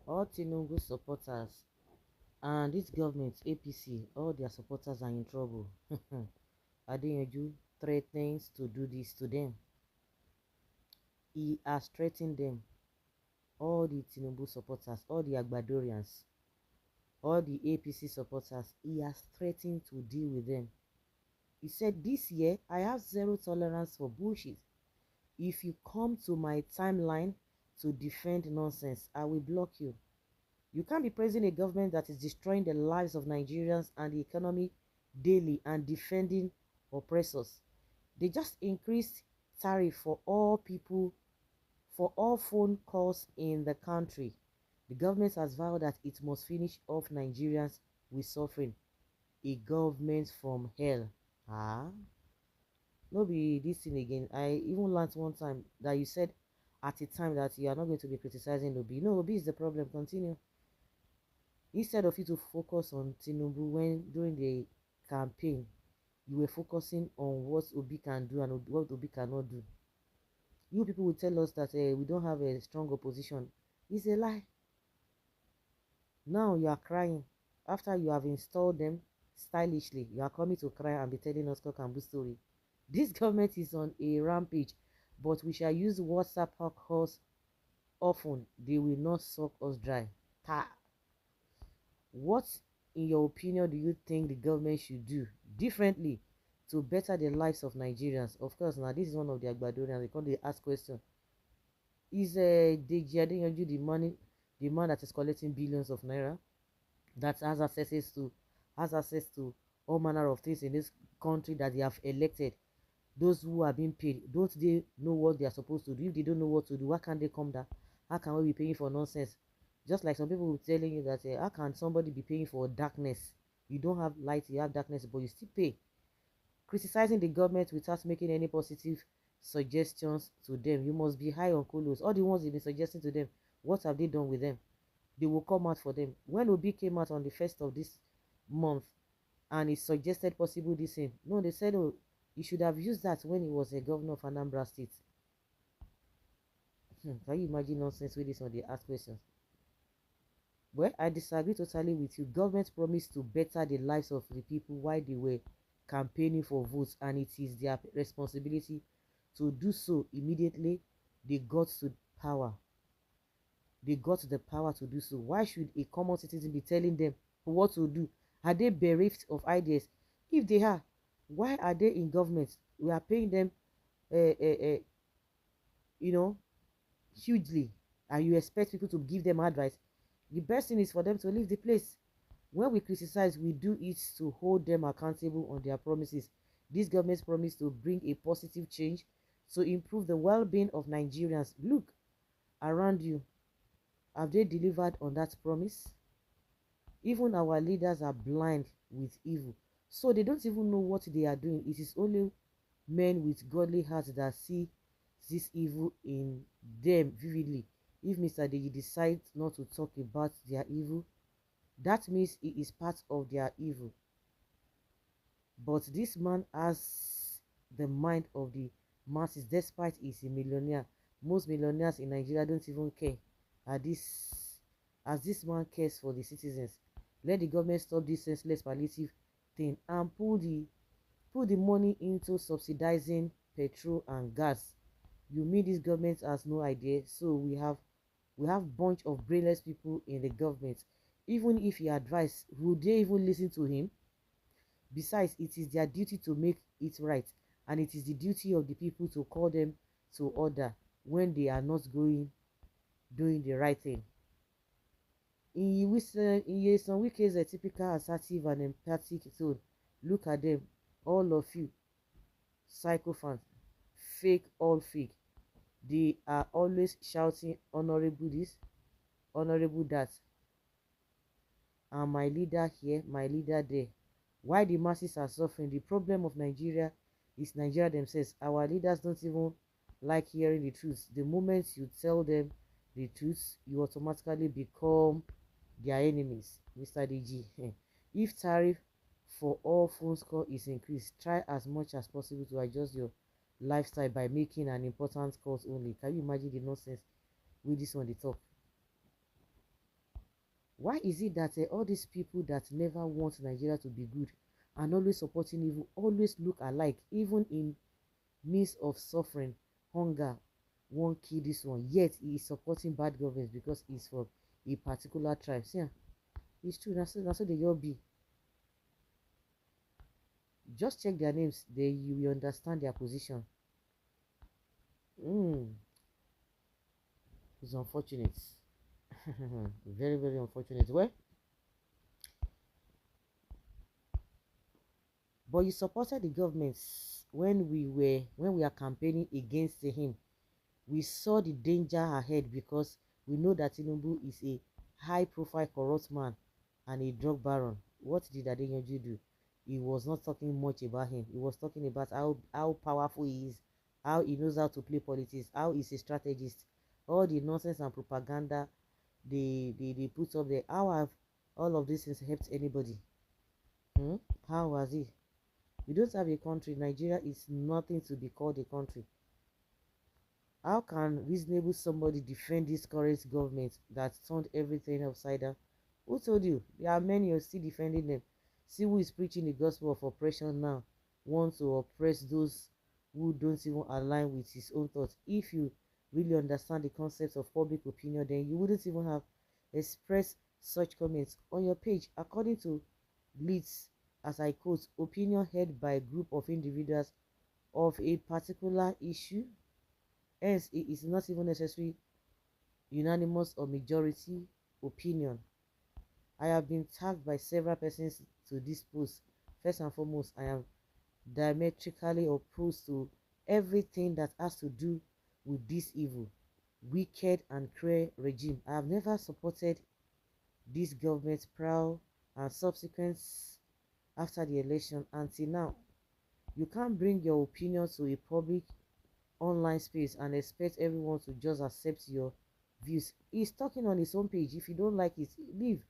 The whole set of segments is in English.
All Tinubu supporters and this government, APC, all their supporters are in trouble. Adeyanju threatens to do this to them. He has threatened them. All the Tinubu supporters, all the Agbadorians, all the APC supporters, he has threatened to deal with them. He said, this year, I have zero tolerance for bullshit. If you come to my timeline to defend nonsense, I will block you. You can't be praising a government that is destroying the lives of Nigerians and the economy daily and defending oppressors. They just increased tariff for all people, for all phone calls in the country. The government has vowed that it must finish off Nigerians with suffering. A government from hell. Ah, no be this thing again. I even learned one time that you said at a time that you are not going to be criticizing Obi. No, Obi is the problem. Continue. Instead of you to focus on Tinubu when during the campaign, you were focusing on what Obi can do and what Obi cannot do. You people will tell us that we don't have a strong opposition. It's a lie. Now you are crying after you have installed them stylishly. You are coming to cry and be telling us cock and bull story. This government is on a rampage, but we shall use WhatsApp calls often. They will not suck us dry. Ta. What, in your opinion, do you think the government should do differently to better the lives of Nigerians? Of course, now this is one of the Agbadorians. They come to ask question. Is Deji Adeyanju the man that is collecting billions of naira, that has access to all manner of things in this country that they have elected? Those who are being paid, don't they know what they are supposed to do? If they don't know what to do, why can't they come down? How can we be paying for nonsense? Just like some people will telling you that how can somebody be paying for darkness? You don't have light, you have darkness, but you still pay. Criticizing the government without making any positive suggestions to them. You must be high on colos. All the ones you've been suggesting to them, what have they done with them? They will come out for them. When Obi came out on the 1st of this month and he suggested possible this thing, no, they said, oh, he should have used that when he was a governor of Anambra State. Can you imagine nonsense with this on the ask questions? Well, I disagree totally with you. Government promised to better the lives of the people while they were campaigning for votes, and it is their responsibility to do so immediately they got to power. They got the power to do so. Why should a common citizen be telling them what to do? Are they bereft of ideas? If they are, why are they in government? We are paying them, you know, hugely, and you expect people to give them advice. The best thing is for them to leave the place. When we criticize, we do it to hold them accountable on their promises. This government's promise to bring a positive change to improve the well-being of Nigerians. Look around you. Have they delivered on that promise? Even our leaders are blind with evil, so they don't even know what they are doing. It is only men with godly hearts that see this evil in them vividly. If Mr. Deji decides not to talk about their evil, that means he is part of their evil. But this man has the mind of the masses, despite he's a millionaire. Most millionaires in Nigeria don't even care as this man cares for the citizens. Let the government stop this senseless palliative thing and put the money into subsidizing petrol and gas. You mean this government has no idea? So we have bunch of brainless people in the government. Even if he advise, would they even listen to him? Besides, it is their duty to make it right, and it is the duty of the people to call them to order when they are not doing the right thing. In Nyesom Wike's a typical assertive and empathic tone. Look at them, all of you, psychophants, fake, all fake. They are always shouting honorable this, honorable that, and my leader here, my leader there. Why the masses are suffering? The problem of Nigeria is Nigeria themselves. Our leaders don't even like hearing the truth. The moment you tell them the truth, you automatically become their enemies. Mr. DG, if tariff for all phone call is increased, try as much as possible to adjust your lifestyle by making an important calls only. Can you imagine the nonsense with this one they talk? Why is it that all these people that never want Nigeria to be good and always supporting evil always look alike, even in midst of suffering, hunger, one kill this one, yet he is supporting bad governments because he's from a particular tribe? See, it's true. That's so they all be. Just check their names, they you will understand their position. It's unfortunate. Very, very unfortunate. Well, but you supported the governments when we are campaigning against him. We saw the danger ahead because we know that Tinubu is a high-profile corrupt man and a drug baron. What did Adeyanju do? He was not talking much about him. He was talking about how powerful he is, how he knows how to play politics, how he's a strategist. All the nonsense and propaganda they put up there. How have all of these things helped anybody? How was it? We don't have a country. Nigeria is nothing to be called a country. How can reasonable somebody defend this current government that turned everything upside down? Who told you? There are many who are still defending them. See who is preaching the gospel of oppression now. Want to oppress those who don't even align with his own thoughts. If you really understand the concept of public opinion, then you wouldn't even have expressed such comments on your page. According to Leeds, as I quote, opinion held by a group of individuals of a particular issue. Hence, it is not even necessary unanimous or majority opinion. I have been tagged by several persons to this post. First and foremost, I am diametrically opposed to everything that has to do with this evil, wicked and cruel regime. I have never supported this government's proud and subsequent after the election until now. You can't bring your opinion to a public online space and expect everyone to just accept your views. He's talking on his own page. If you don't like it, leave.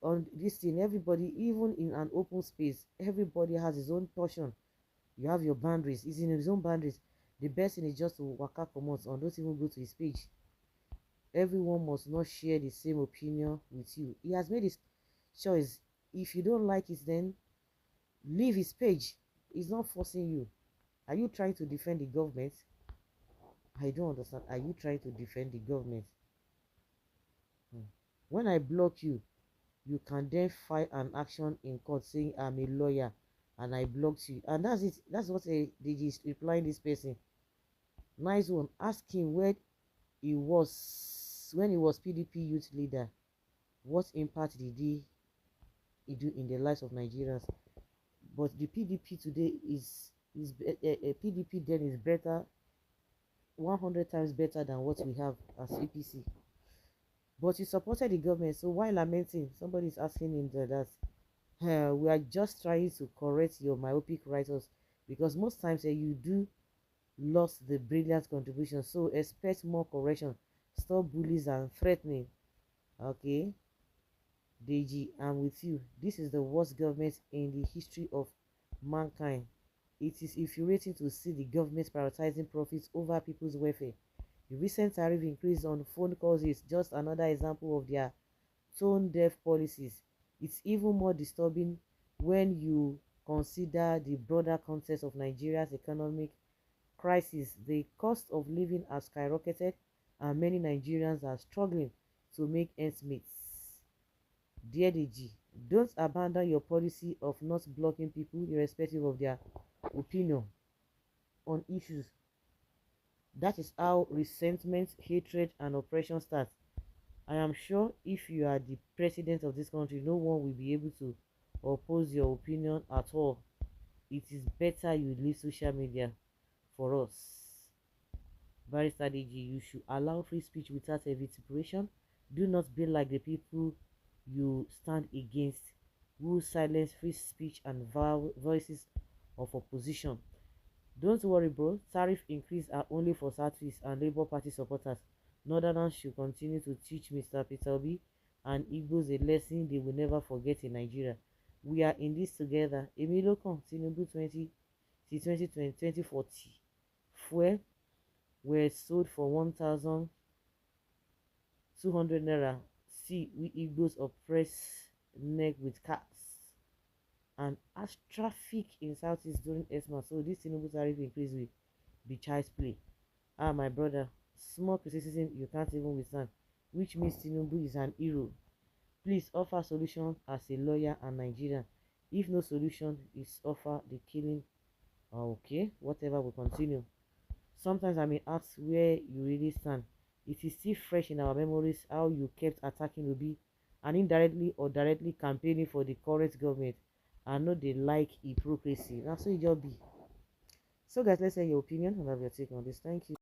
On this thing, everybody, even in an open space, everybody has his own portion. You have your boundaries. He's in his own boundaries. The best thing is just to waka comot or don't even go to his page. Everyone must not share the same opinion with you. He has made his choice. If you don't like it, then leave his page. He's not forcing you. Are you trying to defend the government? I don't understand. Are you trying to defend the government? When I block you, you can then file an action in court saying I'm a lawyer and I blocked you. And that's it. That's what they is replying this person. Nice one. Ask him where he was when he was PDP youth leader. What impact did he do in the lives of Nigerians? But the PDP today is PDP then is better, 100 times better than what we have as APC. But you supported the government, so why lamenting? Somebody is asking him that we are just trying to correct your myopic writers, because most times you do lost the brilliant contribution, so expect more correction. Stop bullies and threatening. Okay, Deji, I'm with you. This is the worst government in the history of mankind. It is infuriating to see the government prioritizing profits over people's welfare. The recent tariff increase on phone calls is just another example of their tone-deaf policies. It's even more disturbing when you consider the broader context of Nigeria's economic crisis. The cost of living has skyrocketed and many Nigerians are struggling to make ends meet. Dear DG, don't abandon your policy of not blocking people irrespective of their opinion on issues. That is how resentment, hatred, and oppression start. I am sure if you are the president of this country, no one will be able to oppose your opinion at all. It is better you leave social media for us. Barrister DG, you should allow free speech without a vituperation. Do not be like the people you stand against, who silence free speech and voices of opposition. Don't worry, bro. Tariff increase are only for Southeast and Labour Party supporters. Northerners should continue to teach Mr. Peter Obi and Igbos a lesson they will never forget in Nigeria. We are in this together. Emilio Con, Tinubu 2040. Fuel were sold for 1,200 naira. See, we Igbos oppress neck with cats and as traffic in Southeast during Esma. So this Tinubu tariff increase will be child's play. Ah, my brother, small criticism you can't even withstand, which means Tinubu is an hero. Please offer solution as a lawyer and Nigerian. If no solution is offer the killing, okay, whatever will continue. Sometimes I may ask where you really stand. It is still fresh in our memories how you kept attacking Obi and indirectly or directly campaigning for the current government. I know they like hypocrisy. Now so it just be. So guys, let's hear your opinion and have your take on this. Thank you.